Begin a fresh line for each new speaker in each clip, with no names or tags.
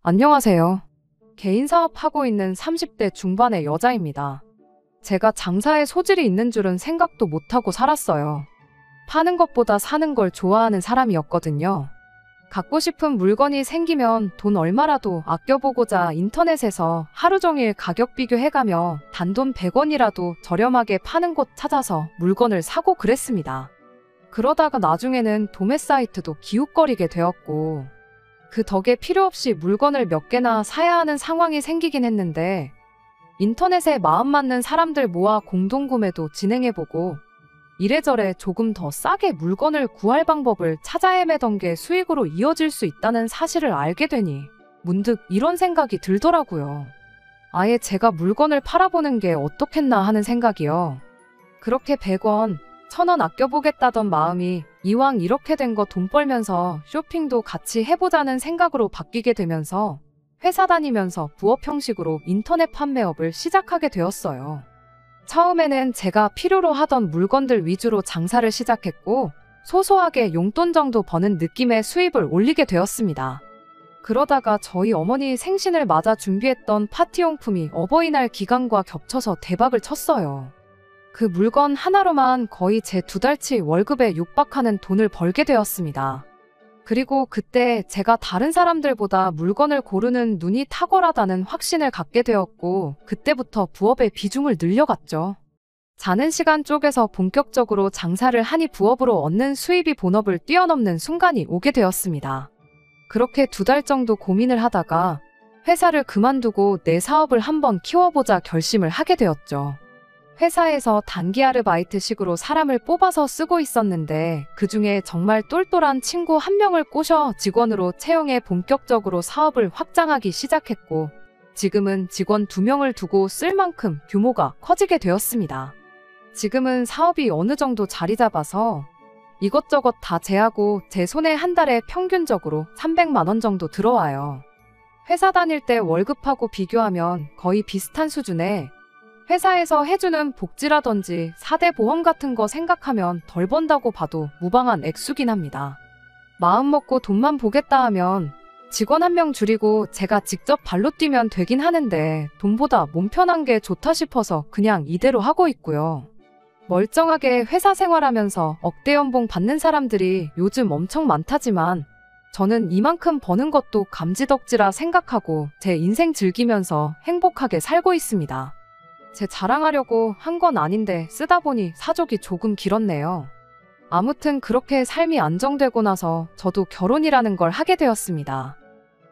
안녕하세요. 개인 사업하고 있는 30대 중반의 여자입니다. 제가 장사에 소질이 있는 줄은 생각도 못하고 살았어요. 파는 것보다 사는 걸 좋아하는 사람이었거든요. 갖고 싶은 물건이 생기면 돈 얼마라도 아껴보고자 인터넷에서 하루 종일 가격 비교해가며 단돈 100원이라도 저렴하게 파는 곳 찾아서 물건을 사고 그랬습니다. 그러다가 나중에는 도매 사이트도 기웃거리게 되었고, 그 덕에 필요 없이 물건을 몇 개나 사야 하는 상황이 생기긴 했는데, 인터넷에 마음 맞는 사람들 모아 공동구매도 진행해보고 이래저래 조금 더 싸게 물건을 구할 방법을 찾아 헤매던 게 수익으로 이어질 수 있다는 사실을 알게 되니 문득 이런 생각이 들더라고요. 아예 제가 물건을 팔아보는 게 어떻겠나 하는 생각이요. 그렇게 100원, 1000원 아껴보겠다던 마음이 이왕 이렇게 된 거 돈 벌면서 쇼핑도 같이 해보자는 생각으로 바뀌게 되면서 회사 다니면서 부업 형식으로 인터넷 판매업을 시작하게 되었어요. 처음에는 제가 필요로 하던 물건들 위주로 장사를 시작했고, 소소하게 용돈 정도 버는 느낌의 수입을 올리게 되었습니다. 그러다가 저희 어머니 생신을 맞아 준비했던 파티용품이 어버이날 기간과 겹쳐서 대박을 쳤어요. 그 물건 하나로만 거의 제 2달치 월급에 육박하는 돈을 벌게 되었습니다. 그리고 그때 제가 다른 사람들보다 물건을 고르는 눈이 탁월하다는 확신을 갖게 되었고, 그때부터 부업의 비중을 늘려갔죠. 자는 시간 쪽에서 본격적으로 장사를 하니 부업으로 얻는 수입이 본업을 뛰어넘는 순간이 오게 되었습니다. 그렇게 2달 정도 고민을 하다가 회사를 그만두고 내 사업을 한번 키워보자 결심을 하게 되었죠. 회사에서 단기 아르바이트식으로 사람을 뽑아서 쓰고 있었는데, 그중에 정말 똘똘한 친구 한 명을 꼬셔 직원으로 채용해 본격적으로 사업을 확장하기 시작했고, 지금은 직원 2명을 두고 쓸 만큼 규모가 커지게 되었습니다. 지금은 사업이 어느 정도 자리 잡아서 이것저것 다 제하고 제 손에 한 달에 평균적으로 300만 원 정도 들어와요. 회사 다닐 때 월급하고 비교하면 거의 비슷한 수준에, 회사에서 해주는 복지라든지 4대 보험 같은 거 생각하면 덜 번다고 봐도 무방한 액수긴 합니다. 마음 먹고 돈만 보겠다 하면 직원 1명 줄이고 제가 직접 발로 뛰면 되긴 하는데, 돈보다 몸 편한 게 좋다 싶어서 그냥 이대로 하고 있고요. 멀쩡하게 회사 생활하면서 억대 연봉 받는 사람들이 요즘 엄청 많다지만, 저는 이만큼 버는 것도 감지덕지라 생각하고 제 인생 즐기면서 행복하게 살고 있습니다. 제 자랑하려고 한 건 아닌데 쓰다 보니 사족이 조금 길었네요. 아무튼 그렇게 삶이 안정되고 나서 저도 결혼이라는 걸 하게 되었습니다.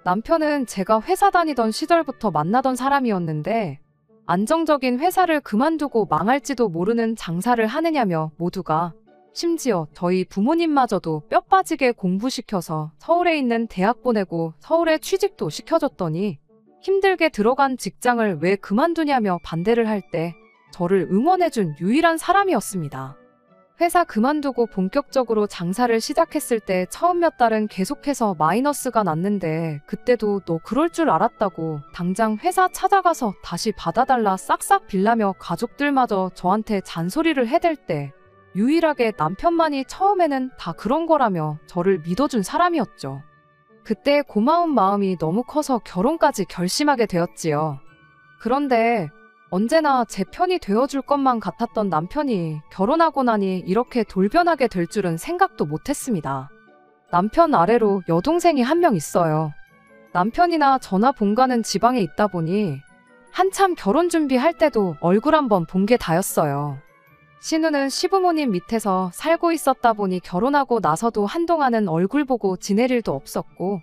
남편은 제가 회사 다니던 시절부터 만나던 사람이었는데, 안정적인 회사를 그만두고 망할지도 모르는 장사를 하느냐며 모두가, 심지어 저희 부모님마저도 뼈 빠지게 공부시켜서 서울에 있는 대학 보내고 서울에 취직도 시켜줬더니 힘들게 들어간 직장을 왜 그만두냐며 반대를 할 때 저를 응원해준 유일한 사람이었습니다. 회사 그만두고 본격적으로 장사를 시작했을 때 처음 몇 달은 계속해서 마이너스가 났는데, 그때도 너 그럴 줄 알았다고 당장 회사 찾아가서 다시 받아달라 싹싹 빌라며 가족들마저 저한테 잔소리를 해댈 때 유일하게 남편만이 처음에는 다 그런 거라며 저를 믿어준 사람이었죠. 그때 고마운 마음이 너무 커서 결혼까지 결심하게 되었지요. 그런데 언제나 제 편이 되어줄 것만 같았던 남편이 결혼하고 나니 이렇게 돌변하게 될 줄은 생각도 못했습니다. 남편 아래로 여동생이 1명 있어요. 남편이나 저나 본가는 지방에 있다 보니 한참 결혼 준비할 때도 얼굴 한번 본 게 다였어요. 신우는 시부모님 밑에서 살고 있었다 보니 결혼하고 나서도 한동안은 얼굴 보고 지낼 일도 없었고,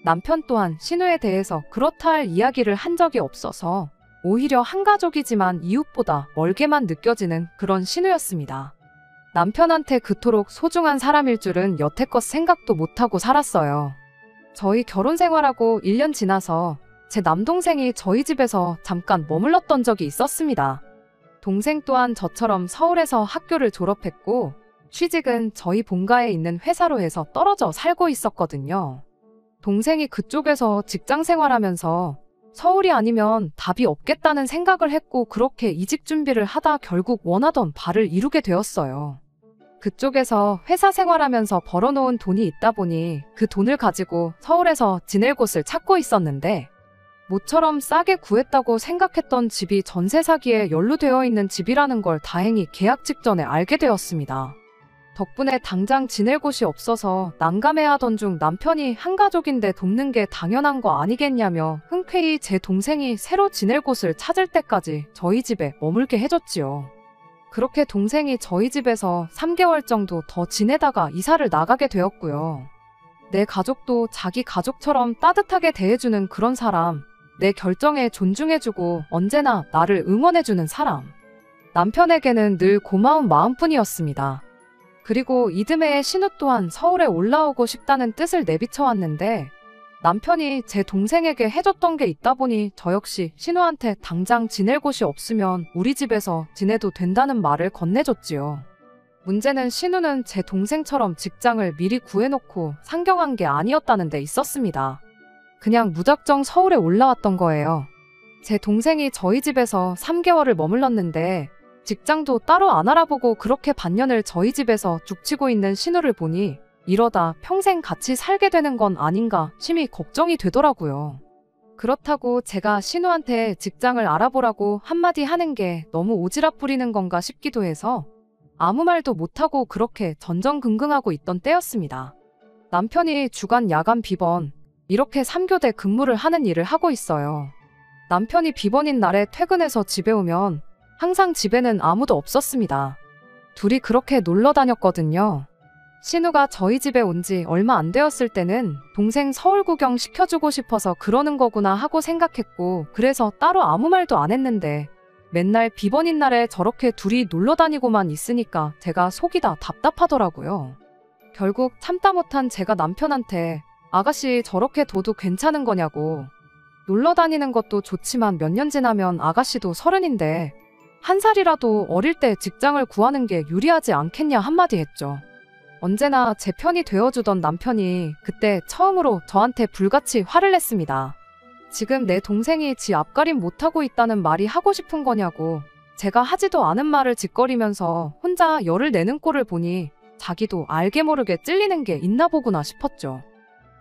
남편 또한 신우에 대해서 그렇다 할 이야기를 한 적이 없어서 오히려 한가족이지만 이웃보다 멀게만 느껴지는 그런 신우였습니다. 남편한테 그토록 소중한 사람일 줄은 여태껏 생각도 못하고 살았어요. 저희 결혼 생활하고 1년 지나서 제 남동생이 저희 집에서 잠깐 머물렀던 적이 있었습니다. 동생 또한 저처럼 서울에서 학교를 졸업했고, 취직은 저희 본가에 있는 회사로 해서 떨어져 살고 있었거든요. 동생이 그쪽에서 직장 생활하면서 서울이 아니면 답이 없겠다는 생각을 했고, 그렇게 이직 준비를 하다 결국 원하던 바를 이루게 되었어요. 그쪽에서 회사 생활하면서 벌어놓은 돈이 있다 보니 그 돈을 가지고 서울에서 지낼 곳을 찾고 있었는데 모처럼 싸게 구했다고 생각했던 집이 전세 사기에 연루되어 있는 집이라는 걸 다행히 계약 직전에 알게 되었습니다. 덕분에 당장 지낼 곳이 없어서 난감해하던 중 남편이 한 가족인데 돕는 게 당연한 거 아니겠냐며 흔쾌히 제 동생이 새로 지낼 곳을 찾을 때까지 저희 집에 머물게 해줬지요. 그렇게 동생이 저희 집에서 3개월 정도 더 지내다가 이사를 나가게 되었고요. 내 가족도 자기 가족처럼 따뜻하게 대해주는 그런 사람, 내 결정에 존중해주고 언제나 나를 응원해주는 사람. 남편에게는 늘 고마운 마음뿐이었습니다. 그리고 이듬해에 신우 또한 서울에 올라오고 싶다는 뜻을 내비쳐왔는데 남편이 제 동생에게 해줬던 게 있다 보니 저 역시 신우한테 당장 지낼 곳이 없으면 우리 집에서 지내도 된다는 말을 건네줬지요. 문제는 신우는 제 동생처럼 직장을 미리 구해놓고 상경한 게 아니었다는 데 있었습니다. 그냥 무작정 서울에 올라왔던 거예요. 제 동생이 저희 집에서 3개월을 머물렀는데 직장도 따로 안 알아보고 그렇게 반년을 저희 집에서 죽치고 있는 신우를 보니 이러다 평생 같이 살게 되는 건 아닌가 심히 걱정이 되더라고요. 그렇다고 제가 신우한테 직장을 알아보라고 한마디 하는 게 너무 오지랖 부리는 건가 싶기도 해서 아무 말도 못하고 그렇게 전전긍긍하고 있던 때였습니다. 남편이 주간 야간 비번 이렇게 3교대 근무를 하는 일을 하고 있어요. 남편이 비번인 날에 퇴근해서 집에 오면 항상 집에는 아무도 없었습니다. 둘이 그렇게 놀러 다녔거든요. 신우가 저희 집에 온 지 얼마 안 되었을 때는 동생 서울 구경 시켜주고 싶어서 그러는 거구나 하고 생각했고 그래서 따로 아무 말도 안 했는데 맨날 비번인 날에 저렇게 둘이 놀러 다니고만 있으니까 제가 속이 다 답답하더라고요. 결국 참다 못한 제가 남편한테 아가씨 저렇게 둬도 괜찮은 거냐고. 놀러 다니는 것도 좋지만 몇 년 지나면 아가씨도 30인데 한 살이라도 어릴 때 직장을 구하는 게 유리하지 않겠냐 한마디 했죠. 언제나 제 편이 되어주던 남편이 그때 처음으로 저한테 불같이 화를 냈습니다. 지금 내 동생이 지 앞가림 못하고 있다는 말이 하고 싶은 거냐고. 제가 하지도 않은 말을 짓거리면서 혼자 열을 내는 꼴을 보니 자기도 알게 모르게 찔리는 게 있나 보구나 싶었죠.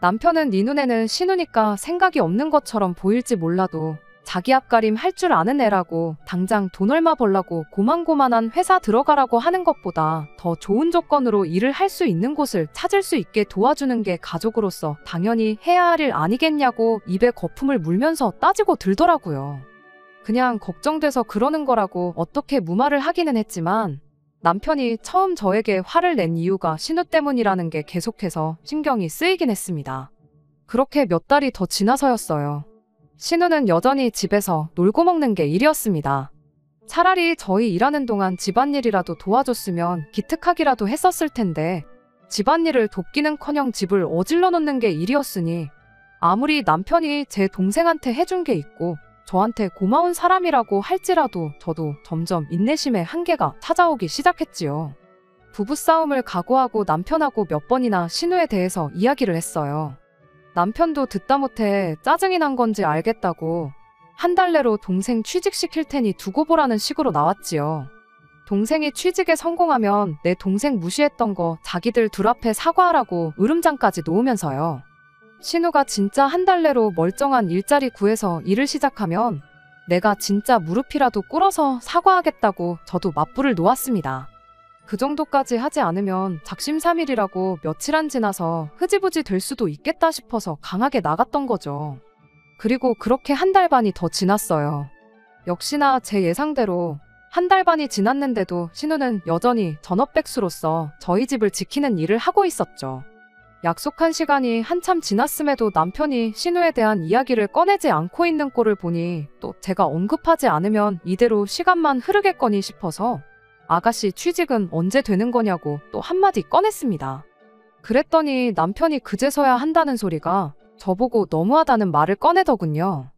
남편은 네 눈에는 신우니까 생각이 없는 것처럼 보일지 몰라도 자기 앞가림 할 줄 아는 애라고 당장 돈 얼마 벌라고 고만고만한 회사 들어가라고 하는 것보다 더 좋은 조건으로 일을 할 수 있는 곳을 찾을 수 있게 도와주는 게 가족으로서 당연히 해야 할 일 아니겠냐고 입에 거품을 물면서 따지고 들더라고요. 그냥 걱정돼서 그러는 거라고 어떻게 무말을 하기는 했지만 남편이 처음 저에게 화를 낸 이유가 신우 때문이라는 게 계속해서 신경이 쓰이긴 했습니다. 그렇게 몇 달이 더 지나서였어요. 신우는 여전히 집에서 놀고 먹는 게 일이었습니다. 차라리 저희 일하는 동안 집안일이라도 도와줬으면 기특하기라도 했었을 텐데 집안일을 돕기는커녕 집을 어질러 놓는 게 일이었으니 아무리 남편이 제 동생한테 해준 게 있고 저한테 고마운 사람이라고 할지라도 저도 점점 인내심의 한계가 찾아오기 시작했지요. 부부싸움을 각오하고 남편하고 몇 번이나 신우에 대해서 이야기를 했어요. 남편도 듣다 못해 짜증이 난 건지 알겠다고 한 달 내로 동생 취직시킬 테니 두고 보라는 식으로 나왔지요. 동생이 취직에 성공하면 내 동생 무시했던 거 자기들 둘 앞에 사과하라고 으름장까지 놓으면서요. 신우가 진짜 한 달 내로 멀쩡한 일자리 구해서 일을 시작하면 내가 진짜 무릎이라도 꿇어서 사과하겠다고 저도 맞불을 놓았습니다. 그 정도까지 하지 않으면 작심삼일이라고 며칠 안 지나서 흐지부지 될 수도 있겠다 싶어서 강하게 나갔던 거죠. 그리고 그렇게 한 달 반이 더 지났어요. 역시나 제 예상대로 한 달 반이 지났는데도 신우는 여전히 전업백수로서 저희 집을 지키는 일을 하고 있었죠. 약속한 시간이 한참 지났음에도 남편이 신우에 대한 이야기를 꺼내지 않고 있는 꼴을 보니 또 제가 언급하지 않으면 이대로 시간만 흐르겠거니 싶어서 아가씨 취직은 언제 되는 거냐고 또 한마디 꺼냈습니다. 그랬더니 남편이 그제서야 한다는 소리가 저보고 너무하다는 말을 꺼내더군요.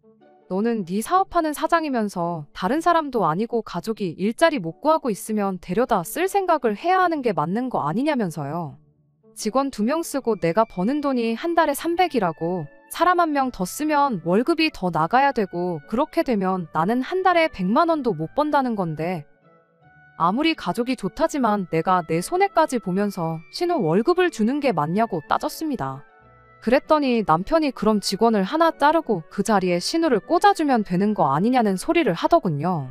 너는 네 사업하는 사장이면서 다른 사람도 아니고 가족이 일자리 못 구하고 있으면 데려다 쓸 생각을 해야 하는 게 맞는 거 아니냐면서요. 직원 2명 쓰고 내가 버는 돈이 한 달에 300이라고 사람 1명 더 쓰면 월급이 더 나가야 되고 그렇게 되면 나는 한 달에 100만 원도 못 번다는 건데 아무리 가족이 좋다지만 내가 내 손해까지 보면서 신우 월급을 주는 게 맞냐고 따졌습니다. 그랬더니 남편이 그럼 직원을 하나 자르고 그 자리에 신우를 꽂아주면 되는 거 아니냐는 소리를 하더군요.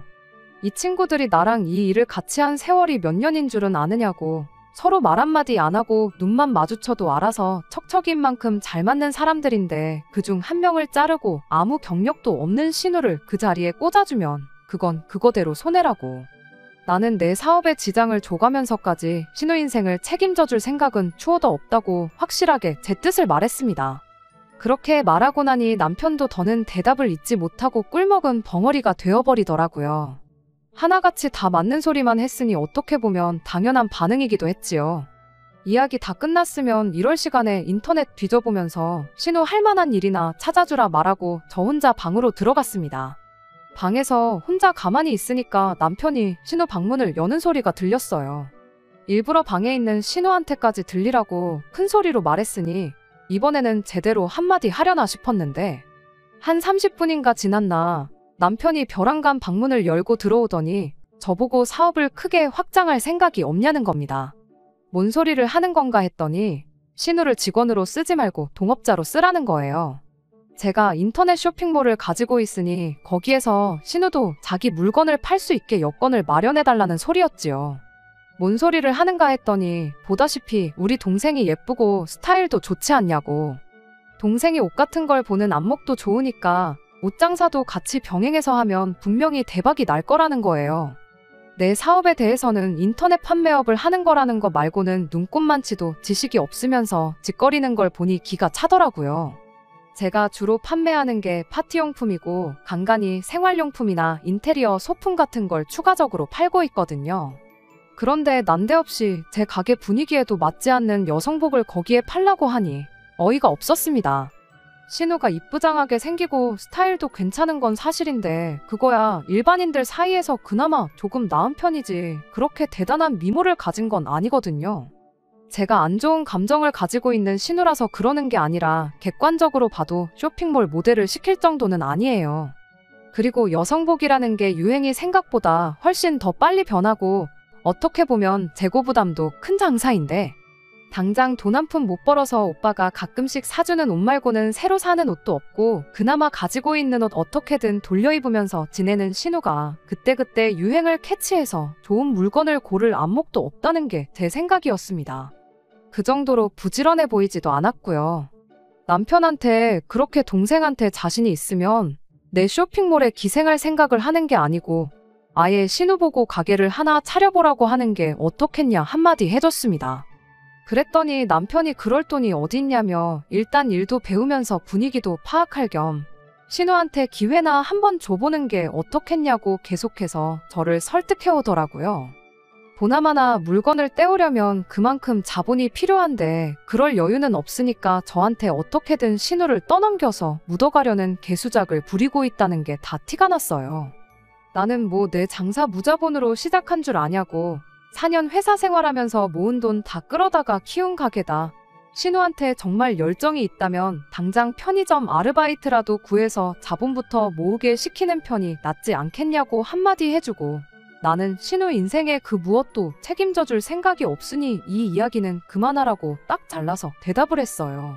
이 친구들이 나랑 이 일을 같이 한 세월이 몇 년인 줄은 아느냐고, 서로 말 한마디 안 하고 눈만 마주쳐도 알아서 척척인 만큼 잘 맞는 사람들인데 그중 한 명을 자르고 아무 경력도 없는 신우를 그 자리에 꽂아주면 그건 그거대로 손해라고. 나는 내 사업에 지장을 줘가면서까지 신우 인생을 책임져줄 생각은 추호도 없다고 확실하게 제 뜻을 말했습니다. 그렇게 말하고 나니 남편도 더는 대답을 잇지 못하고 꿀먹은 벙어리가 되어버리더라고요. 하나같이 다 맞는 소리만 했으니 어떻게 보면 당연한 반응이기도 했지요. 이야기 다 끝났으면 이럴 시간에 인터넷 뒤져보면서 신우 할 만한 일이나 찾아주라 말하고 저 혼자 방으로 들어갔습니다. 방에서 혼자 가만히 있으니까 남편이 신우 방문을 여는 소리가 들렸어요. 일부러 방에 있는 신우한테까지 들리라고 큰 소리로 말했으니 이번에는 제대로 한마디 하려나 싶었는데 한 30분인가 지났나 남편이 벼랑간 방문을 열고 들어오더니 저보고 사업을 크게 확장할 생각이 없냐는 겁니다. 뭔 소리를 하는 건가 했더니 신우를 직원으로 쓰지 말고 동업자로 쓰라는 거예요. 제가 인터넷 쇼핑몰을 가지고 있으니 거기에서 신우도 자기 물건을 팔 수 있게 여건을 마련해달라는 소리였지요. 뭔 소리를 하는가 했더니 보다시피 우리 동생이 예쁘고 스타일도 좋지 않냐고. 동생이 옷 같은 걸 보는 안목도 좋으니까 옷 장사도 같이 병행해서 하면 분명히 대박이 날 거라는 거예요. 내 사업에 대해서는 인터넷 판매업을 하는 거라는 거 말고는 눈꼽만치도 지식이 없으면서 짓거리는 걸 보니 기가 차더라고요. 제가 주로 판매하는 게 파티용품이고 간간히 생활용품이나 인테리어 소품 같은 걸 추가적으로 팔고 있거든요. 그런데 난데없이 제 가게 분위기에도 맞지 않는 여성복을 거기에 팔라고 하니 어이가 없었습니다. 신우가 이쁘장하게 생기고 스타일도 괜찮은 건 사실인데 그거야 일반인들 사이에서 그나마 조금 나은 편이지 그렇게 대단한 미모를 가진 건 아니거든요. 제가 안 좋은 감정을 가지고 있는 신우라서 그러는 게 아니라 객관적으로 봐도 쇼핑몰 모델을 시킬 정도는 아니에요. 그리고 여성복이라는 게 유행이 생각보다 훨씬 더 빨리 변하고 어떻게 보면 재고 부담도 큰 장사인데 당장 돈 한 푼 못 벌어서 오빠가 가끔씩 사주는 옷 말고는 새로 사는 옷도 없고 그나마 가지고 있는 옷 어떻게든 돌려 입으면서 지내는 신우가 그때그때 유행을 캐치해서 좋은 물건을 고를 안목도 없다는 게 제 생각이었습니다. 그 정도로 부지런해 보이지도 않았고요. 남편한테 그렇게 동생한테 자신이 있으면 내 쇼핑몰에 기생할 생각을 하는 게 아니고 아예 신우 보고 가게를 하나 차려보라고 하는 게 어떻겠냐 한마디 해줬습니다. 그랬더니 남편이 그럴 돈이 어디 있냐며 일단 일도 배우면서 분위기도 파악할 겸 신우한테 기회나 한번 줘보는 게 어떻겠냐고 계속해서 저를 설득해 오더라고요. 보나마나 물건을 떼오려면 그만큼 자본이 필요한데 그럴 여유는 없으니까 저한테 어떻게든 신우를 떠넘겨서 묻어가려는 개수작을 부리고 있다는 게 다 티가 났어요. 나는 뭐 내 장사 무자본으로 시작한 줄 아냐고. 4년 회사 생활하면서 모은 돈 다 끌어다가 키운 가게다. 신우한테 정말 열정이 있다면 당장 편의점 아르바이트라도 구해서 자본부터 모으게 시키는 편이 낫지 않겠냐고 한마디 해주고 나는 신우 인생의 그 무엇도 책임져줄 생각이 없으니 이 이야기는 그만하라고 딱 잘라서 대답을 했어요.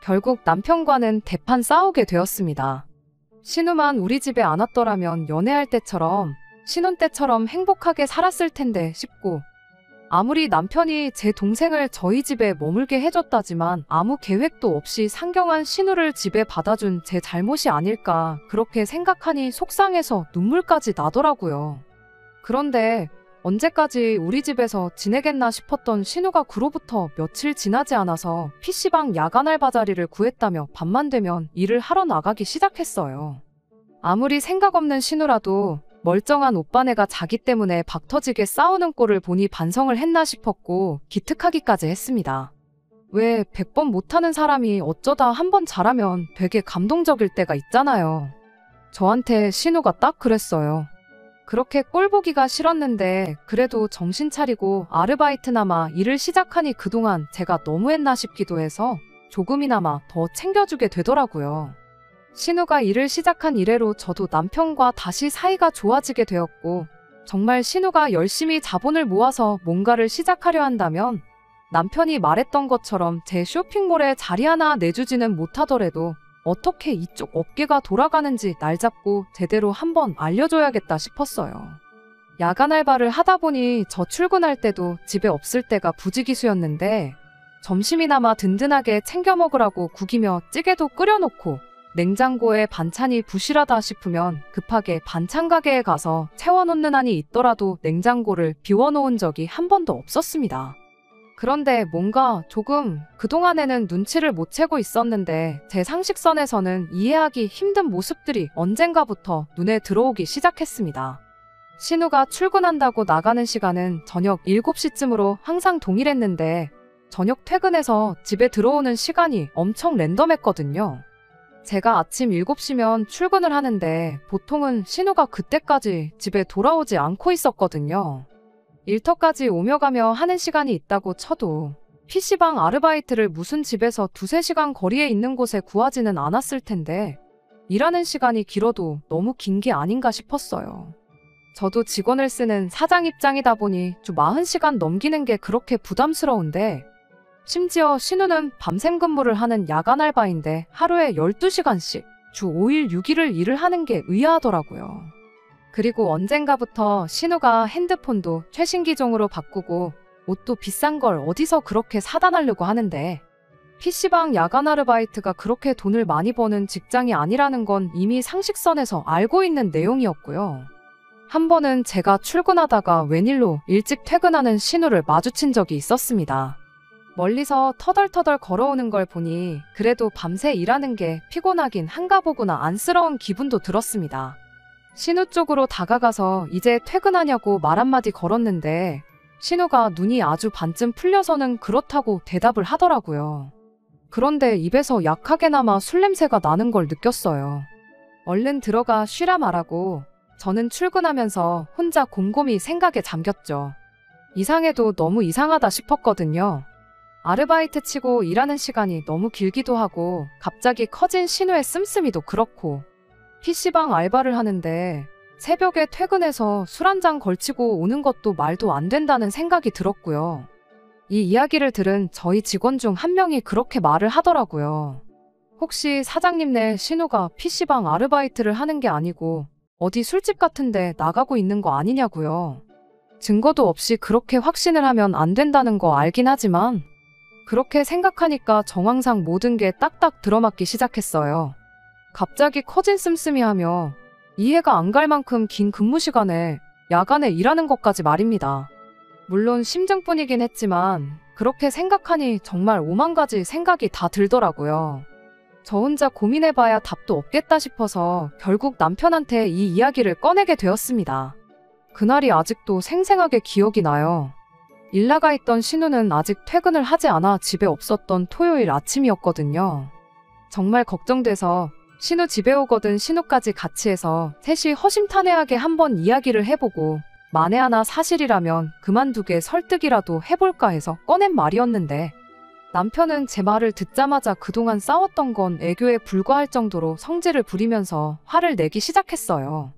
결국 남편과는 대판 싸우게 되었습니다. 신우만 우리 집에 안 왔더라면 연애할 때처럼 신혼 때처럼 행복하게 살았을 텐데 싶고 아무리 남편이 제 동생을 저희 집에 머물게 해줬다지만 아무 계획도 없이 상경한 신우를 집에 받아준 제 잘못이 아닐까 그렇게 생각하니 속상해서 눈물까지 나더라고요. 그런데 언제까지 우리 집에서 지내겠나 싶었던 신우가 그로부터 며칠 지나지 않아서 PC방 야간 알바 자리를 구했다며 밤만 되면 일을 하러 나가기 시작했어요. 아무리 생각 없는 신우라도 멀쩡한 오빠네가 자기 때문에 박터지게 싸우는 꼴을 보니 반성을 했나 싶었고 기특하기까지 했습니다. 왜 100번 못하는 사람이 어쩌다 한 번 잘하면 되게 감동적일 때가 있잖아요. 저한테 신우가 딱 그랬어요. 그렇게 꼴 보기가 싫었는데 그래도 정신 차리고 아르바이트나마 일을 시작하니 그동안 제가 너무했나 싶기도 해서 조금이나마 더 챙겨주게 되더라고요. 신우가 일을 시작한 이래로 저도 남편과 다시 사이가 좋아지게 되었고 정말 신우가 열심히 자본을 모아서 뭔가를 시작하려 한다면 남편이 말했던 것처럼 제 쇼핑몰에 자리 하나 내주지는 못하더라도 어떻게 이쪽 업계가 돌아가는지 날 잡고 제대로 한번 알려줘야겠다 싶었어요. 야간 알바를 하다 보니 저 출근할 때도 집에 없을 때가 부지기수였는데 점심이나마 든든하게 챙겨 먹으라고 국이며 찌개도 끓여놓고 냉장고에 반찬이 부실하다 싶으면 급하게 반찬 가게에 가서 채워놓는 한이 있더라도 냉장고를 비워놓은 적이 한 번도 없었습니다. 그런데 뭔가 조금 그동안에는 눈치를 못 채고 있었는데 제 상식선에서는 이해하기 힘든 모습들이 언젠가부터 눈에 들어오기 시작했습니다. 신우가 출근한다고 나가는 시간은 저녁 7시쯤으로 항상 동일했는데 저녁 퇴근해서 집에 들어오는 시간이 엄청 랜덤했거든요. 제가 아침 7시면 출근을 하는데 보통은 신우가 그때까지 집에 돌아오지 않고 있었거든요. 일터까지 오며 가며 하는 시간이 있다고 쳐도 PC방 아르바이트를 무슨 집에서 2-3시간 거리에 있는 곳에 구하지는 않았을 텐데 일하는 시간이 길어도 너무 긴 게 아닌가 싶었어요. 저도 직원을 쓰는 사장 입장이다 보니 주 40시간 넘기는 게 그렇게 부담스러운데 심지어 신우는 밤샘 근무를 하는 야간 알바인데 하루에 12시간씩 주 5일 6일을 일을 하는 게 의아하더라고요. 그리고 언젠가부터 신우가 핸드폰도 최신 기종으로 바꾸고 옷도 비싼 걸 어디서 그렇게 사다 달라고 하는데 PC방 야간 아르바이트가 그렇게 돈을 많이 버는 직장이 아니라는 건 이미 상식선에서 알고 있는 내용이었고요. 한 번은 제가 출근하다가 웬일로 일찍 퇴근하는 신우를 마주친 적이 있었습니다. 멀리서 터덜터덜 걸어오는 걸 보니 그래도 밤새 일하는 게 피곤하긴 한가 보구나 안쓰러운 기분도 들었습니다. 신우 쪽으로 다가가서 이제 퇴근하냐고 말 한마디 걸었는데 신우가 눈이 아주 반쯤 풀려서는 그렇다고 대답을 하더라고요. 그런데 입에서 약하게나마 술 냄새가 나는 걸 느꼈어요. 얼른 들어가 쉬라 말하고 저는 출근하면서 혼자 곰곰이 생각에 잠겼죠. 이상해도 너무 이상하다 싶었거든요. 아르바이트 치고 일하는 시간이 너무 길기도 하고 갑자기 커진 신우의 씀씀이도 그렇고 PC방 알바를 하는데 새벽에 퇴근해서 술 한 잔 걸치고 오는 것도 말도 안 된다는 생각이 들었고요. 이 이야기를 들은 저희 직원 중 한 명이 그렇게 말을 하더라고요. 혹시 사장님네 신우가 PC방 아르바이트를 하는 게 아니고 어디 술집 같은데 나가고 있는 거 아니냐고요. 증거도 없이 그렇게 확신을 하면 안 된다는 거 알긴 하지만 그렇게 생각하니까 정황상 모든 게 딱딱 들어맞기 시작했어요. 갑자기 커진 씀씀이하며 이해가 안 갈 만큼 긴 근무 시간에 야간에 일하는 것까지 말입니다. 물론 심증뿐이긴 했지만 그렇게 생각하니 정말 오만 가지 생각이 다 들더라고요. 저 혼자 고민해봐야 답도 없겠다 싶어서 결국 남편한테 이 이야기를 꺼내게 되었습니다. 그날이 아직도 생생하게 기억이 나요. 일 나가 있던 신우는 아직 퇴근을 하지 않아 집에 없었던 토요일 아침이었거든요. 정말 걱정돼서 신우 집에 오거든 신우까지 같이 해서 셋이 허심탄회하게 한번 이야기를 해보고 만에 하나 사실이라면 그만두게 설득이라도 해볼까 해서 꺼낸 말이었는데 남편은 제 말을 듣자마자 그동안 싸웠던 건 애교에 불과할 정도로 성질을 부리면서 화를 내기 시작했어요.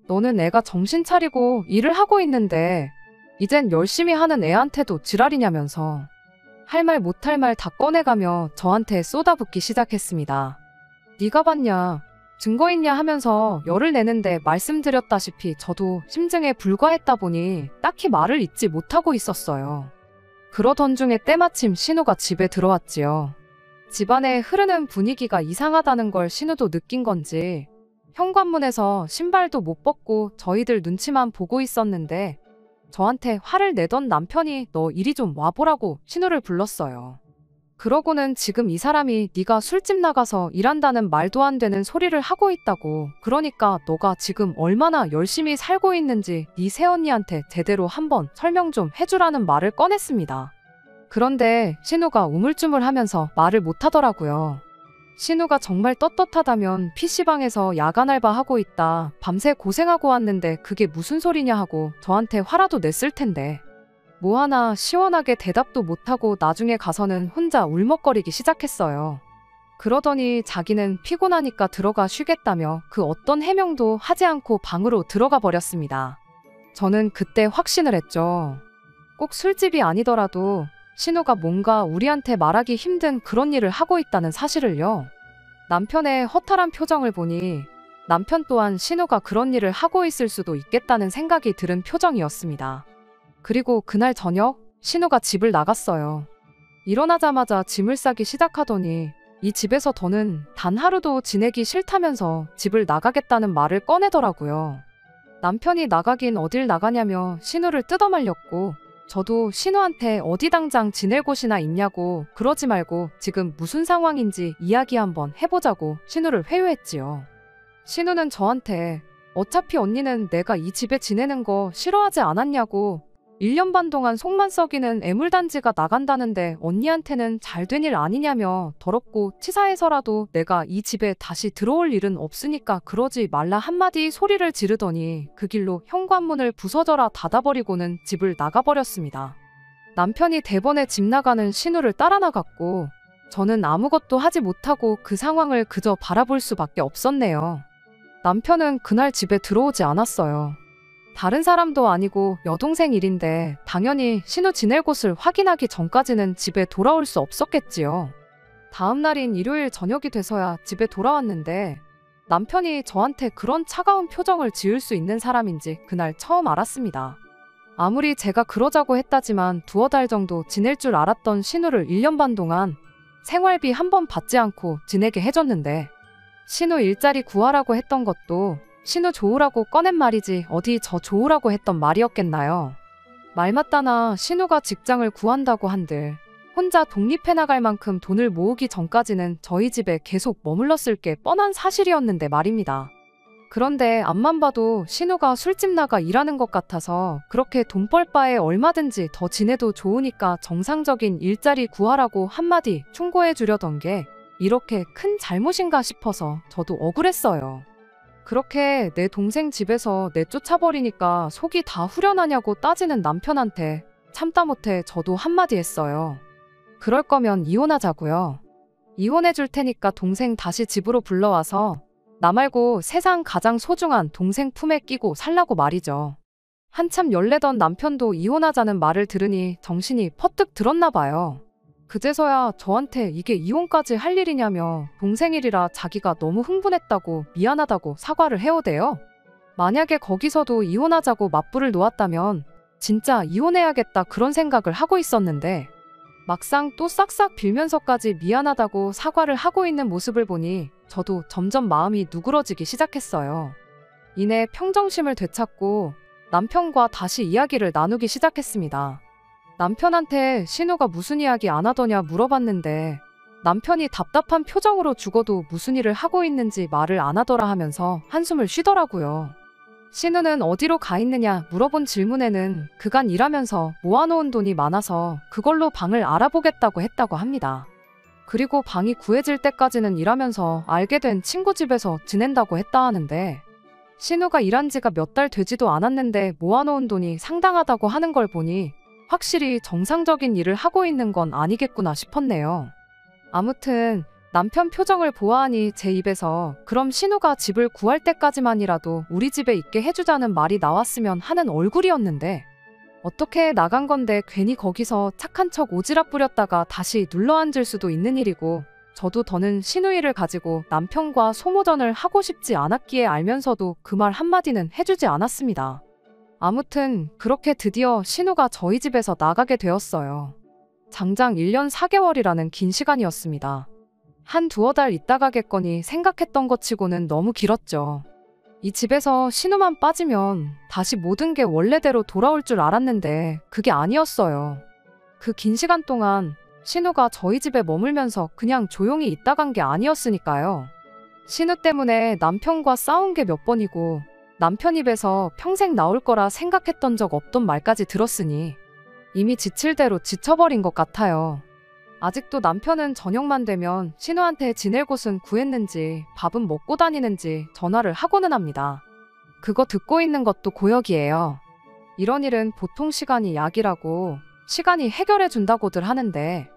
너는 애가 정신 차리고 일을 하고 있는데 이젠 열심히 하는 애한테도 지랄이냐면서 할 말 못할 말 다 꺼내가며 저한테 쏟아붓기 시작했습니다. 네가 봤냐? 증거 있냐 하면서 열을 내는데 말씀드렸다시피 저도 심증에 불과했다 보니 딱히 말을 잇지 못하고 있었어요. 그러던 중에 때마침 신우가 집에 들어왔지요. 집안에 흐르는 분위기가 이상하다는 걸 신우도 느낀 건지 현관문에서 신발도 못 벗고 저희들 눈치만 보고 있었는데 저한테 화를 내던 남편이 너 이리 좀 와보라고 신우를 불렀어요. 그러고는 지금 이 사람이 네가 술집 나가서 일한다는 말도 안 되는 소리를 하고 있다고. 그러니까 너가 지금 얼마나 열심히 살고 있는지 네 새언니한테 제대로 한번 설명 좀 해주라는 말을 꺼냈습니다. 그런데 신우가 우물쭈물하면서 말을 못하더라고요. 신우가 정말 떳떳하다면 PC방에서 야간 알바하고 있다. 밤새 고생하고 왔는데 그게 무슨 소리냐 하고 저한테 화라도 냈을 텐데. 뭐 하나 시원하게 대답도 못하고 나중에 가서는 혼자 울먹거리기 시작했어요. 그러더니 자기는 피곤하니까 들어가 쉬겠다며 그 어떤 해명도 하지 않고 방으로 들어가 버렸습니다. 저는 그때 확신을 했죠. 꼭 술집이 아니더라도 신우가 뭔가 우리한테 말하기 힘든 그런 일을 하고 있다는 사실을요. 남편의 허탈한 표정을 보니 남편 또한 신우가 그런 일을 하고 있을 수도 있겠다는 생각이 들은 표정이었습니다. 그리고 그날 저녁 신우가 집을 나갔어요. 일어나자마자 짐을 싸기 시작하더니 이 집에서 더는 단 하루도 지내기 싫다면서 집을 나가겠다는 말을 꺼내더라고요. 남편이 나가긴 어딜 나가냐며 신우를 뜯어말렸고 저도 신우한테 어디 당장 지낼 곳이나 있냐고 그러지 말고 지금 무슨 상황인지 이야기 한번 해보자고 신우를 회유했지요. 신우는 저한테 어차피 언니는 내가 이 집에 지내는 거 싫어하지 않았냐고 1년 반 동안 속만 썩이는 애물단지가 나간다는데 언니한테는 잘된 일 아니냐며 더럽고 치사해서라도 내가 이 집에 다시 들어올 일은 없으니까 그러지 말라 한마디 소리를 지르더니 그 길로 현관문을 부서져라 닫아버리고는 집을 나가버렸습니다. 남편이 대번에 집 나가는 신우를 따라 나갔고 저는 아무것도 하지 못하고 그 상황을 그저 바라볼 수밖에 없었네요. 남편은 그날 집에 들어오지 않았어요. 다른 사람도 아니고 여동생 일인데 당연히 신우 지낼 곳을 확인하기 전까지는 집에 돌아올 수 없었겠지요. 다음 날인 일요일 저녁이 돼서야 집에 돌아왔는데 남편이 저한테 그런 차가운 표정을 지을 수 있는 사람인지 그날 처음 알았습니다. 아무리 제가 그러자고 했다지만 두어 달 정도 지낼 줄 알았던 신우를 1년 반 동안 생활비 한 번 받지 않고 지내게 해줬는데 신우 일자리 구하라고 했던 것도 신우 좋으라고 꺼낸 말이지 어디 저 좋으라고 했던 말이었겠나요. 말 맞다나 신우가 직장을 구한다고 한들 혼자 독립해 나갈 만큼 돈을 모으기 전까지는 저희 집에 계속 머물렀을 게 뻔한 사실이었는데 말입니다. 그런데 앞만 봐도 신우가 술집 나가 일하는 것 같아서 그렇게 돈 벌 바에 얼마든지 더 지내도 좋으니까 정상적인 일자리 구하라고 한마디 충고해 주려던 게 이렇게 큰 잘못인가 싶어서 저도 억울했어요. 그렇게 내 동생 집에서 내쫓아버리니까 속이 다 후련하냐고 따지는 남편한테 참다 못해 저도 한마디 했어요. 그럴 거면 이혼하자고요. 이혼해 줄 테니까 동생 다시 집으로 불러와서 나 말고 세상 가장 소중한 동생 품에 끼고 살라고 말이죠. 한참 열내던 남편도 이혼하자는 말을 들으니 정신이 퍼뜩 들었나 봐요. 그제서야 저한테 이게 이혼까지 할 일이냐며 동생 일이라 자기가 너무 흥분했다고 미안하다고 사과를 해오대요. 만약에 거기서도 이혼하자고 맞불을 놓았다면 진짜 이혼해야겠다 그런 생각을 하고 있었는데 막상 또 싹싹 빌면서까지 미안하다고 사과를 하고 있는 모습을 보니 저도 점점 마음이 누그러지기 시작했어요. 이내 평정심을 되찾고 남편과 다시 이야기를 나누기 시작했습니다. 남편한테 신우가 무슨 이야기 안 하더냐 물어봤는데 남편이 답답한 표정으로 죽어도 무슨 일을 하고 있는지 말을 안 하더라 하면서 한숨을 쉬더라고요. 신우는 어디로 가 있느냐 물어본 질문에는 그간 일하면서 모아놓은 돈이 많아서 그걸로 방을 알아보겠다고 했다고 합니다. 그리고 방이 구해질 때까지는 일하면서 알게 된 친구 집에서 지낸다고 했다 하는데 신우가 일한 지가 몇 달 되지도 않았는데 모아놓은 돈이 상당하다고 하는 걸 보니 확실히 정상적인 일을 하고 있는 건 아니겠구나 싶었네요. 아무튼 남편 표정을 보아하니 제 입에서 그럼 신우가 집을 구할 때까지만이라도 우리 집에 있게 해주자는 말이 나왔으면 하는 얼굴이었는데 어떻게 나간 건데 괜히 거기서 착한 척 오지랖 부렸다가 다시 눌러앉을 수도 있는 일이고 저도 더는 신우 일을 가지고 남편과 소모전을 하고 싶지 않았기에 알면서도 그 말 한마디는 해주지 않았습니다. 아무튼 그렇게 드디어 신우가 저희 집에서 나가게 되었어요. 장장 1년 4개월이라는 긴 시간이었습니다. 한 두어 달 있다 가겠거니 생각했던 것 치고는 너무 길었죠. 이 집에서 신우만 빠지면 다시 모든 게 원래대로 돌아올 줄 알았는데 그게 아니었어요. 그 긴 시간 동안 신우가 저희 집에 머물면서 그냥 조용히 있다 간 게 아니었으니까요. 신우 때문에 남편과 싸운 게 몇 번이고 남편 입에서 평생 나올 거라 생각했던 적 없던 말까지 들었으니 이미 지칠 대로 지쳐버린 것 같아요. 아직도 남편은 저녁만 되면 신우한테 지낼 곳은 구했는지 밥은 먹고 다니는지 전화를 하고는 합니다. 그거 듣고 있는 것도 고역이에요. 이런 일은 보통 시간이 약이라고 시간이 해결해 준다고들 하는데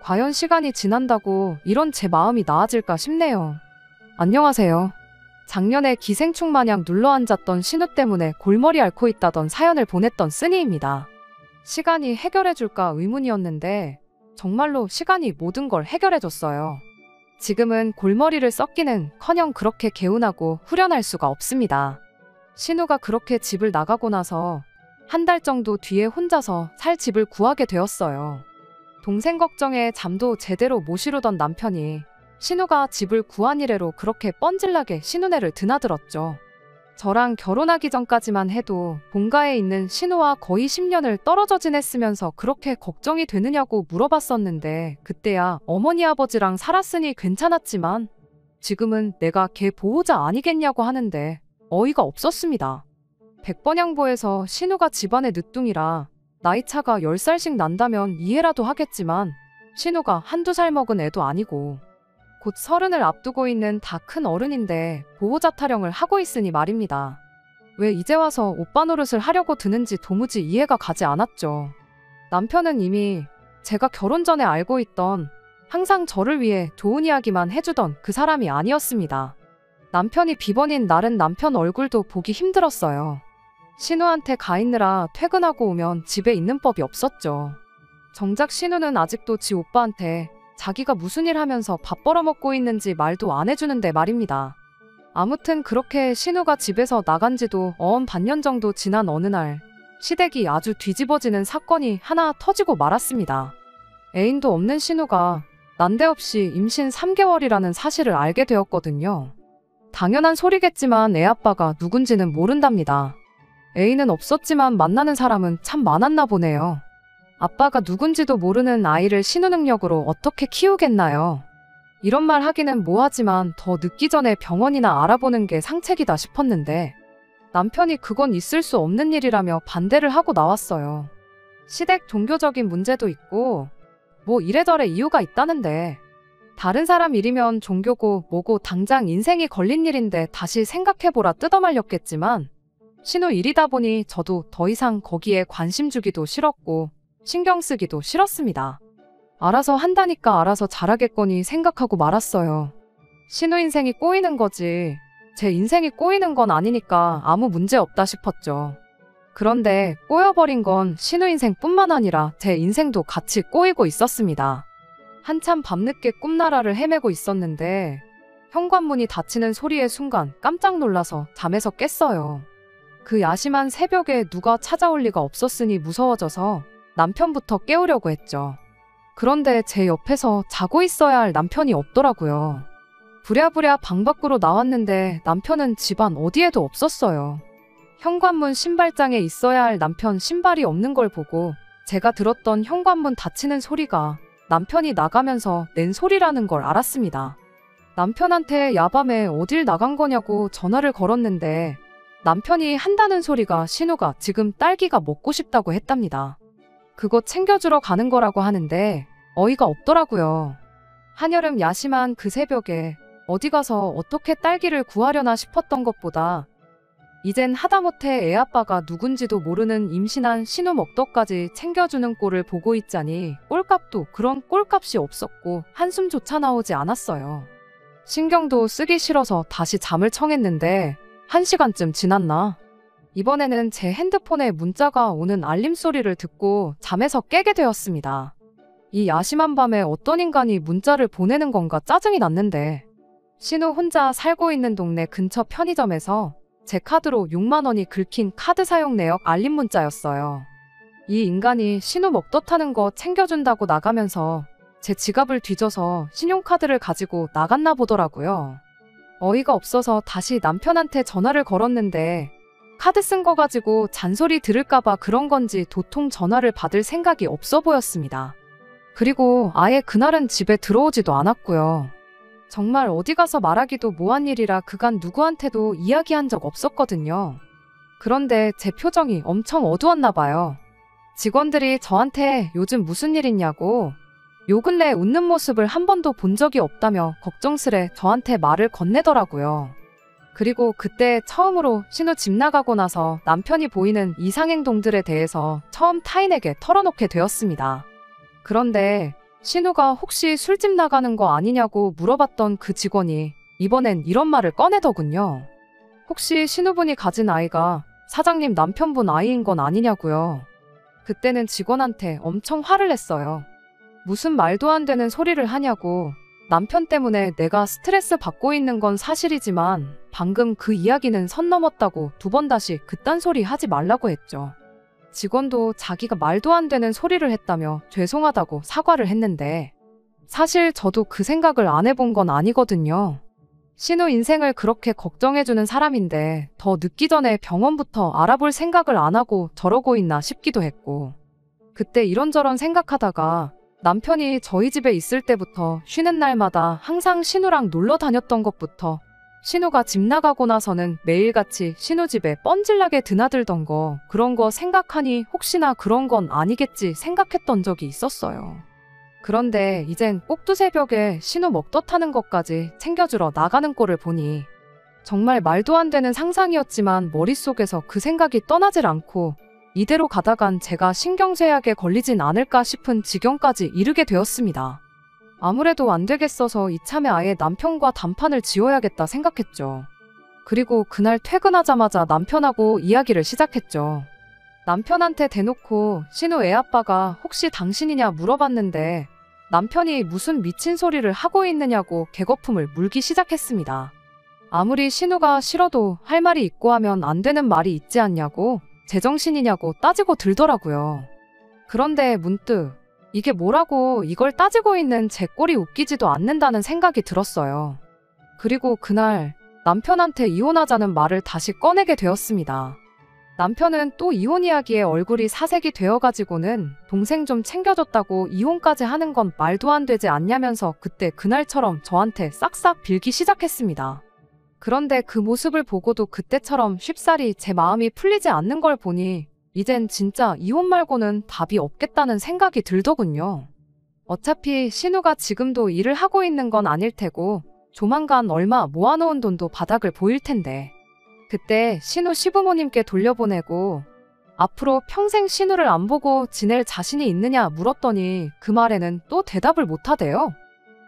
과연 시간이 지난다고 이런 제 마음이 나아질까 싶네요. 안녕하세요. 작년에 기생충 마냥 눌러앉았던 신우 때문에 골머리 앓고 있다던 사연을 보냈던 쓰니입니다. 시간이 해결해줄까 의문이었는데 정말로 시간이 모든 걸 해결해줬어요. 지금은 골머리를 썩기는커녕 그렇게 개운하고 후련할 수가 없습니다. 신우가 그렇게 집을 나가고 나서 한 달 정도 뒤에 혼자서 살 집을 구하게 되었어요. 동생 걱정에 잠도 제대로 못 이루던 남편이 신우가 집을 구한 이래로 그렇게 뻔질나게 신우네를 드나들었죠. 저랑 결혼하기 전까지만 해도 본가에 있는 신우와 거의 10년을 떨어져 지냈으면서 그렇게 걱정이 되느냐고 물어봤었는데 그때야 어머니 아버지랑 살았으니 괜찮았지만 지금은 내가 걔 보호자 아니겠냐고 하는데 어이가 없었습니다. 백번양보에서 신우가 집안의 늦둥이라 나이차가 10살씩 난다면 이해라도 하겠지만 신우가 한두 살 먹은 애도 아니고 곧 30을 앞두고 있는 다 큰 어른인데 보호자 타령을 하고 있으니 말입니다. 왜 이제 와서 오빠 노릇을 하려고 드는지 도무지 이해가 가지 않았죠. 남편은 이미 제가 결혼 전에 알고 있던 항상 저를 위해 좋은 이야기만 해주던 그 사람이 아니었습니다. 남편이 비번인 날은 남편 얼굴도 보기 힘들었어요. 신우한테 가 있느라 퇴근하고 오면 집에 있는 법이 없었죠. 정작 신우는 아직도 지 오빠한테 자기가 무슨 일 하면서 밥 벌어먹고 있는지 말도 안 해주는데 말입니다. 아무튼 그렇게 신우가 집에서 나간 지도 반년 정도 지난 어느 날 시댁이 아주 뒤집어지는 사건이 하나 터지고 말았습니다. 애인도 없는 신우가 난데없이 임신 3개월이라는 사실을 알게 되었거든요. 당연한 소리겠지만 애 아빠가 누군지는 모른답니다. 애인은 없었지만 만나는 사람은 참 많았나 보네요. 아빠가 누군지도 모르는 아이를 신우 능력으로 어떻게 키우겠나요? 이런 말 하기는 뭐하지만 더 늦기 전에 병원이나 알아보는 게 상책이다 싶었는데 남편이 그건 있을 수 없는 일이라며 반대를 하고 나왔어요. 시댁 종교적인 문제도 있고 뭐 이래저래 이유가 있다는데 다른 사람 일이면 종교고 뭐고 당장 인생이 걸린 일인데 다시 생각해보라 뜯어말렸겠지만 신우 일이다 보니 저도 더 이상 거기에 관심 주기도 싫었고 신경 쓰기도 싫었습니다. 알아서 한다니까 알아서 잘하겠거니 생각하고 말았어요. 신우 인생이 꼬이는 거지 제 인생이 꼬이는 건 아니니까 아무 문제 없다 싶었죠. 그런데 꼬여버린 건 신우 인생뿐만 아니라 제 인생도 같이 꼬이고 있었습니다. 한참 밤늦게 꿈나라를 헤매고 있었는데 현관문이 닫히는 소리의 순간 깜짝 놀라서 잠에서 깼어요. 그 야심한 새벽에 누가 찾아올 리가 없었으니 무서워져서 남편부터 깨우려고 했죠. 그런데 제 옆에서 자고 있어야 할 남편이 없더라고요. 부랴부랴 방 밖으로 나왔는데 남편은 집안 어디에도 없었어요. 현관문 신발장에 있어야 할 남편 신발이 없는 걸 보고 제가 들었던 현관문 닫히는 소리가 남편이 나가면서 낸 소리라는 걸 알았습니다. 남편한테 야밤에 어딜 나간 거냐고 전화를 걸었는데 남편이 한다는 소리가 신우가 지금 딸기가 먹고 싶다고 했답니다. 그거 챙겨주러 가는 거라고 하는데 어이가 없더라고요. 한여름 야심한 그 새벽에 어디 가서 어떻게 딸기를 구하려나 싶었던 것보다 이젠 하다못해 애아빠가 누군지도 모르는 임신한 신우 먹떡까지 챙겨주는 꼴을 보고 있자니 꼴값도 그런 꼴값이 없었고 한숨조차 나오지 않았어요. 신경도 쓰기 싫어서 다시 잠을 청했는데 1시간쯤 지났나? 이번에는 제 핸드폰에 문자가 오는 알림 소리를 듣고 잠에서 깨게 되었습니다. 이 야심한 밤에 어떤 인간이 문자를 보내는 건가 짜증이 났는데 신우 혼자 살고 있는 동네 근처 편의점에서 제 카드로 6만 원이 긁힌 카드 사용 내역 알림 문자였어요. 이 인간이 신우 먹떡하는 거 챙겨준다고 나가면서 제 지갑을 뒤져서 신용카드를 가지고 나갔나 보더라고요. 어이가 없어서 다시 남편한테 전화를 걸었는데 카드 쓴 거 가지고 잔소리 들을까봐 그런 건지 도통 전화를 받을 생각이 없어 보였습니다. 그리고 아예 그날은 집에 들어오지도 않았고요. 정말 어디 가서 말하기도 뭐한 일이라 그간 누구한테도 이야기한 적 없었거든요. 그런데 제 표정이 엄청 어두웠나 봐요. 직원들이 저한테 요즘 무슨 일 있냐고 요 근래 웃는 모습을 한 번도 본 적이 없다며 걱정스레 저한테 말을 건네더라고요. 그리고 그때 처음으로 신우 집 나가고 나서 남편이 보이는 이상행동들에 대해서 처음 타인에게 털어놓게 되었습니다. 그런데 신우가 혹시 술집 나가는 거 아니냐고 물어봤던 그 직원이 이번엔 이런 말을 꺼내더군요. 혹시 신우분이 가진 아이가 사장님 남편분 아이인 건 아니냐고요. 그때는 직원한테 엄청 화를 냈어요. 무슨 말도 안 되는 소리를 하냐고. 남편 때문에 내가 스트레스 받고 있는 건 사실이지만 방금 그 이야기는 선 넘었다고 2번 다시 그딴 소리 하지 말라고 했죠. 직원도 자기가 말도 안 되는 소리를 했다며 죄송하다고 사과를 했는데 사실 저도 그 생각을 안 해본 건 아니거든요. 신우 인생을 그렇게 걱정해주는 사람인데 더 늦기 전에 병원부터 알아볼 생각을 안 하고 저러고 있나 싶기도 했고 그때 이런저런 생각하다가 남편이 저희 집에 있을 때부터 쉬는 날마다 항상 신우랑 놀러 다녔던 것부터 신우가 집 나가고 나서는 매일같이 신우 집에 뻔질나게 드나들던 거 그런 거 생각하니 혹시나 그런 건 아니겠지 생각했던 적이 있었어요. 그런데 이젠 꼭두새벽에 신우 먹덧하는 것까지 챙겨주러 나가는 꼴을 보니 정말 말도 안 되는 상상이었지만 머릿속에서 그 생각이 떠나질 않고 이대로 가다간 제가 신경쇠약에 걸리진 않을까 싶은 지경까지 이르게 되었습니다. 아무래도 안 되겠어서 이참에 아예 남편과 단판을 지어야겠다 생각했죠. 그리고 그날 퇴근하자마자 남편하고 이야기를 시작했죠. 남편한테 대놓고 신우 애아빠가 혹시 당신이냐 물어봤는데 남편이 무슨 미친 소리를 하고 있느냐고 개거품을 물기 시작했습니다. 아무리 신우가 싫어도 할 말이 있고 하면 안 되는 말이 있지 않냐고 제정신이냐고 따지고 들더라고요. 그런데 문득 이게 뭐라고 이걸 따지고 있는 제 꼴이 웃기지도 않는다는 생각이 들었어요. 그리고 그날 남편한테 이혼하자는 말을 다시 꺼내게 되었습니다. 남편은 또 이혼 이야기에 얼굴이 사색이 되어가지고는 동생 좀 챙겨줬다고 이혼까지 하는 건 말도 안 되지 않냐면서 그때 그날처럼 저한테 싹싹 빌기 시작했습니다. 그런데 그 모습을 보고도 그때처럼 쉽사리 제 마음이 풀리지 않는 걸 보니 이젠 진짜 이혼 말고는 답이 없겠다는 생각이 들더군요. 어차피 신우가 지금도 일을 하고 있는 건 아닐 테고 조만간 얼마 모아놓은 돈도 바닥을 보일 텐데 그때 신우 시부모님께 돌려보내고 앞으로 평생 신우를 안 보고 지낼 자신이 있느냐 물었더니 그 말에는 또 대답을 못하대요.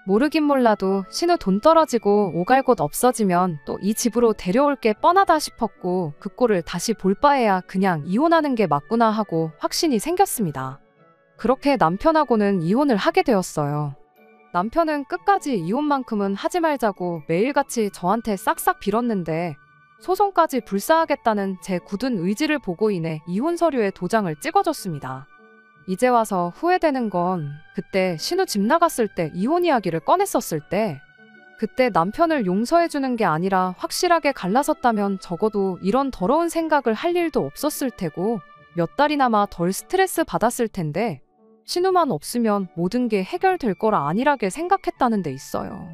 모르긴 몰라도 신우 돈 떨어지고 오갈 곳 없어지면 또 이 집으로 데려올 게 뻔하다 싶었고 그 꼴을 다시 볼 바에야 그냥 이혼하는 게 맞구나 하고 확신이 생겼습니다. 그렇게 남편하고는 이혼을 하게 되었어요. 남편은 끝까지 이혼만큼은 하지 말자고 매일같이 저한테 싹싹 빌었는데 소송까지 불사하겠다는 제 굳은 의지를 보고 인해 이혼 서류에 도장을 찍어줬습니다. 이제 와서 후회되는 건 그때 신우 집 나갔을 때 이혼 이야기를 꺼냈었을 때 그때 남편을 용서해주는 게 아니라 확실하게 갈라섰다면 적어도 이런 더러운 생각을 할 일도 없었을 테고 몇 달이나마 덜 스트레스 받았을 텐데 신우만 없으면 모든 게 해결될 거라 안일하게 생각했다는 데 있어요.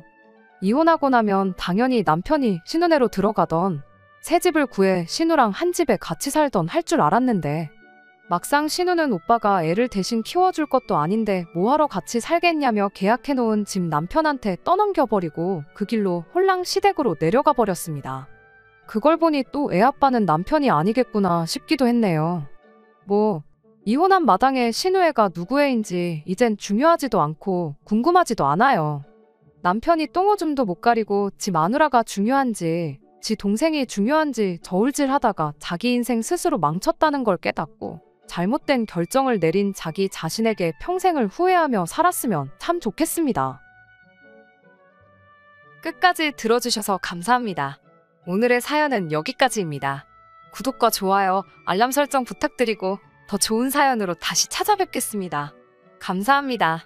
이혼하고 나면 당연히 남편이 신우네로 들어가던 새 집을 구해 신우랑 한 집에 같이 살던 할 줄 알았는데 막상 신우는 오빠가 애를 대신 키워줄 것도 아닌데 뭐하러 같이 살겠냐며 계약해놓은 집 남편한테 떠넘겨버리고 그 길로 홀랑 시댁으로 내려가 버렸습니다. 그걸 보니 또 애아빠는 남편이 아니겠구나 싶기도 했네요. 뭐 이혼한 마당에 신우 애가 누구 애인지 이젠 중요하지도 않고 궁금하지도 않아요. 남편이 똥오줌도 못 가리고 지 마누라가 중요한지 지 동생이 중요한지 저울질하다가 자기 인생 스스로 망쳤다는 걸 깨닫고 잘못된 결정을 내린 자기 자신에게 평생을 후회하며 살았으면 참 좋겠습니다. 끝까지 들어주셔서 감사합니다. 오늘의 사연은 여기까지입니다. 구독과 좋아요, 알람 설정 부탁드리고 더 좋은 사연으로 다시 찾아뵙겠습니다. 감사합니다.